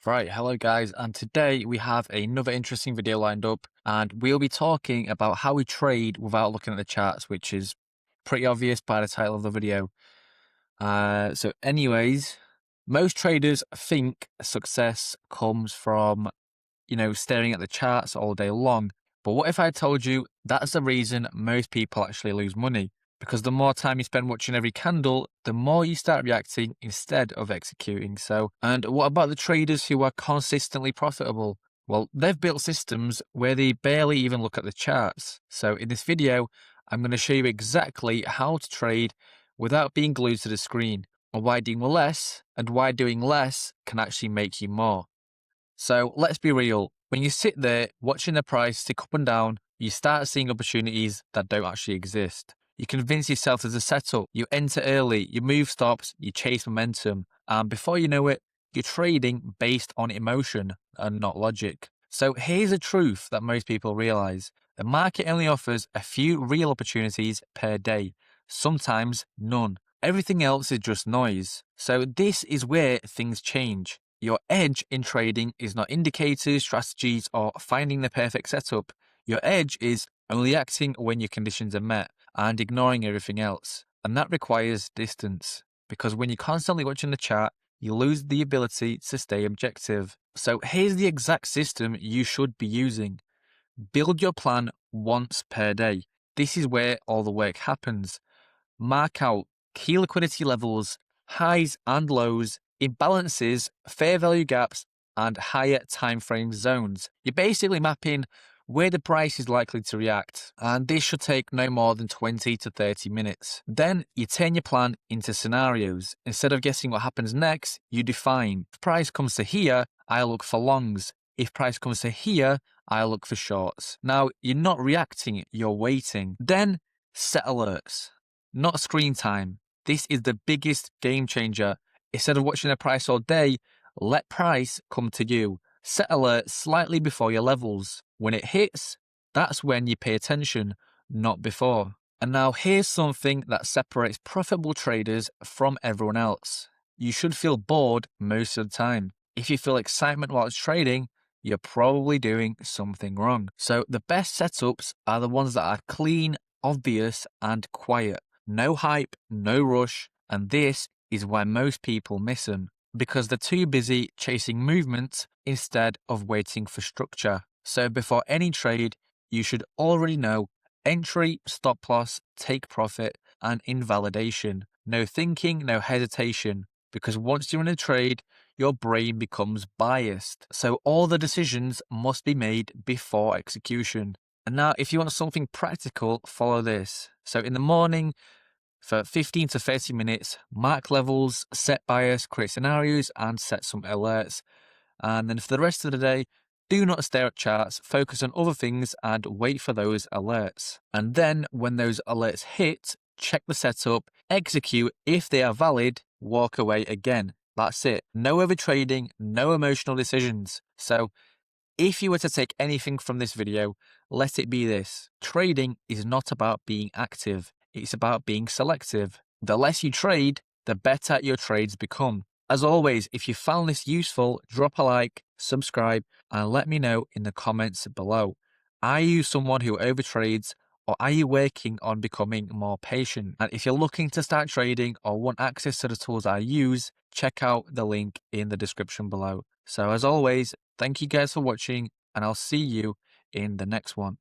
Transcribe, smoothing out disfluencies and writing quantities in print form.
Right, hello guys, and today we have another interesting video lined up, and we'll be talking about how we trade without looking at the charts, which is pretty obvious by the title of the video. Anyways, most traders think success comes from, staring at the charts all day long. But what if I told you that's the reason most people actually lose money? Because the more time you spend watching every candle, the more you start reacting instead of executing. And what about the traders who are consistently profitable? Well, they've built systems where they barely even look at the charts. So in this video, I'm going to show you exactly how to trade without being glued to the screen, and why doing less can actually make you more. So let's be real. When you sit there watching the price tick up and down, you start seeing opportunities that don't actually exist. You convince yourself there's a setup, you enter early, you move stops, you chase momentum, and before you know it, you're trading based on emotion and not logic. So here's the truth that most people realize. The market only offers a few real opportunities per day, sometimes none. Everything else is just noise. So this is where things change. Your edge in trading is not indicators, strategies, or finding the perfect setup. Your edge is only acting when your conditions are met and ignoring everything else. And that requires distance, because when you're constantly watching the chart, you lose the ability to stay objective. So here's the exact system you should be using. Build your plan once per day. This is where all the work happens. Mark out key liquidity levels, highs and lows, imbalances, fair value gaps, and higher time frame zones. You're basically mapping where the price is likely to react, and this should take no more than 20 to 30 minutes. Then you turn your plan into scenarios. Instead of guessing what happens next, you define. If price comes to here, I look for longs. If price comes to here, I look for shorts. Now, you're not reacting, you're waiting. Then set alerts. Not screen time. This is the biggest game changer. Instead of watching the price all day, let price come to you. Set alert slightly before your levels. When it hits, that's when you pay attention, not before. And now here's something that separates profitable traders from everyone else. You should feel bored most of the time. If you feel excitement while it's trading, you're probably doing something wrong. So the best setups are the ones that are clean, obvious, and quiet. No hype, no rush, and this is why most people miss them, because they're too busy chasing movement instead of waiting for structure. So before any trade, you should already know entry, stop loss, take profit, and invalidation. No thinking, no hesitation, because once you're in a trade, your brain becomes biased. So all the decisions must be made before execution. And now, if you want something practical, follow this. So in the morning, for 15 to 30 minutes, mark levels, set bias, create scenarios, and set some alerts. And then for the rest of the day, do not stare at charts, focus on other things, and wait for those alerts. And then when those alerts hit, check the setup, execute. If they are valid, walk away again. That's it. No overtrading, no emotional decisions. So if you were to take anything from this video, let it be this. Trading is not about being active. It's about being selective. The less you trade, the better your trades become. As always, if you found this useful, drop a like, subscribe, and let me know in the comments below. Are you someone who overtrades, or are you working on becoming more patient? And if you're looking to start trading or want access to the tools I use, check out the link in the description below. So as always, thank you guys for watching, and I'll see you in the next one.